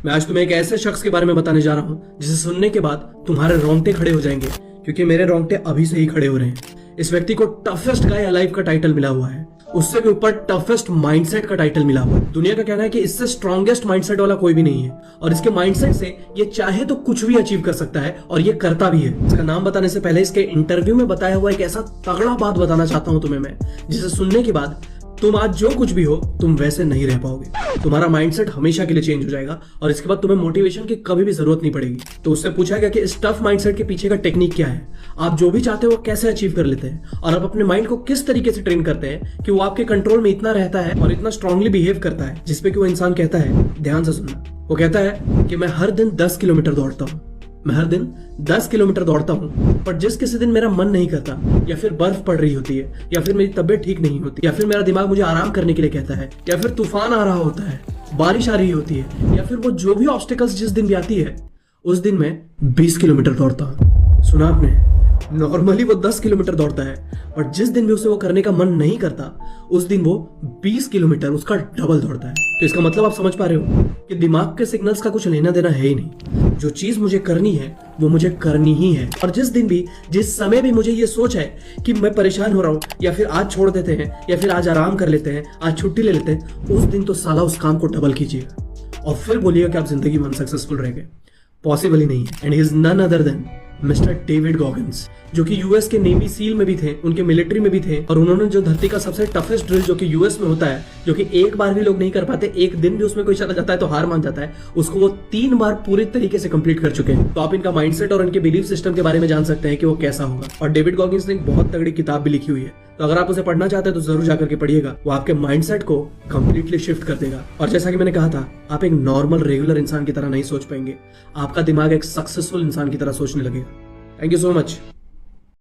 मैं आज तुम्हें एक ऐसे शख्स के बारे में बताने जा रहा हूँ जिसे सुनने के बाद तुम्हारे रोंगटे खड़े हो जाएंगे, क्योंकि मेरे रोंगटे अभी से ही खड़े हो रहे हैं। इस व्यक्ति को टफेस्ट गाय अलाइव का टाइटल मिला हुआ है, उससे भी ऊपर टफेस्ट माइंडसेट का टाइटल मिला हुआ है। दुनिया का कहना है कि इससे स्ट्रॉन्गेस्ट माइंडसेट वाला कोई भी नहीं है, और इसके माइंडसेट से ये चाहे तो कुछ भी अचीव कर सकता है, और ये करता भी है। इसका नाम बताने से पहले इसके इंटरव्यू में बताया हुआ एक ऐसा तगड़ा बात बताना चाहता हूं तुम्हें मैं, जिसे सुनने के बाद तुम आज जो कुछ भी हो तुम वैसे नहीं रह पाओगे। तुम्हारा माइंडसेट हमेशा के लिए चेंज हो जाएगा, और इसके बाद तुम्हें मोटिवेशन की कभी भी जरूरत नहीं पड़ेगी। तो उससे पूछा गया कि इस टफ माइंडसेट के पीछे का टेक्निक क्या है, आप जो भी चाहते हो वो कैसे अचीव कर लेते हैं, और आप अपने माइंड को किस तरीके से ट्रेन करते हैं कि वो आपके कंट्रोल में इतना रहता है और इतना स्ट्रांगली बिहेव करता है, जिसपे कि वो इंसान कहता है, ध्यान से सुनना, वो कहता है कि मैं हर दिन 10 किलोमीटर दौड़ता हूँ, मैं हर दिन 10 किलोमीटर दौड़ता हूँ, पर जिस किसी दिन मेरा मन नहीं करता, या फिर बर्फ पड़ रही होती है, या फिर मेरी तबीयत ठीक नहीं होती, या फिर मेरा दिमाग मुझे आराम करने के लिए कहता है, या फिर तूफान आ रहा होता है, बारिश आ रही होती है, या फिर वो जो भी ऑब्स्टिकल्स जिस दिन भी आती है, उस दिन मैं 20 किलोमीटर दौड़ता हूँ। सुना आपने? नॉर्मली वो 10 किलोमीटर दौड़ता है, और जिस दिन भी उसे वो करने का मन नहीं करता, उस दिन वो 20 किलोमीटर उसका डबल दौड़ता है। तो इसका मतलब आप समझ पा रहे हो कि दिमाग के सिग्नल्स का कुछ लेना देना है ही नहीं। जो चीज मुझे करनी है वो मुझे करनी ही है, और जिस दिन भी, जिस समय भी मुझे ये सोच है कि मैं परेशान हो रहा हूँ, या फिर आज छोड़ देते हैं, या फिर आज आराम कर लेते हैं, आज छुट्टी ले लेते हैं, उस दिन तो साला उस काम को डबल कीजिएगा, और फिर बोलिएगा कि आप जिंदगी में अनसक्सेसफुल रह गए। पॉसिबल ही नहीं है। And he is none other than mister David Goggins, जो कि यूएस के नेवी सील में भी थे, उनके मिलिट्री में भी थे, और उन्होंने जो धरती का सबसे टफेस्ट ड्रिल जो कि यूएस में होता है, जो कि एक बार भी लोग नहीं कर पाते, एक दिन भी उसमें कोई चला जाता है तो हार मान जाता है, उसको वो 3 बार पूरी तरीके से कंप्लीट कर चुके हैं। तो आप इनका माइंडसेट और इनके बिलीफ सिस्टम के बारे में जान सकते हैं कि वो कैसा होगा। और डेविड गॉगिंस ने एक बहुत तगड़ी किताब भी लिखी हुई है, तो अगर आप उसे पढ़ना चाहते हैं तो जरूर जाकर के पढ़िएगा। वो आपके माइंडसेट को कंप्लीटली शिफ्ट कर देगा, और जैसा कि मैंने कहा था, आप एक नॉर्मल रेगुलर इंसान की तरह नहीं सोच पाएंगे, आपका दिमाग एक सक्सेसफुल इंसान की तरह सोचने लगेगा। Thank you so much.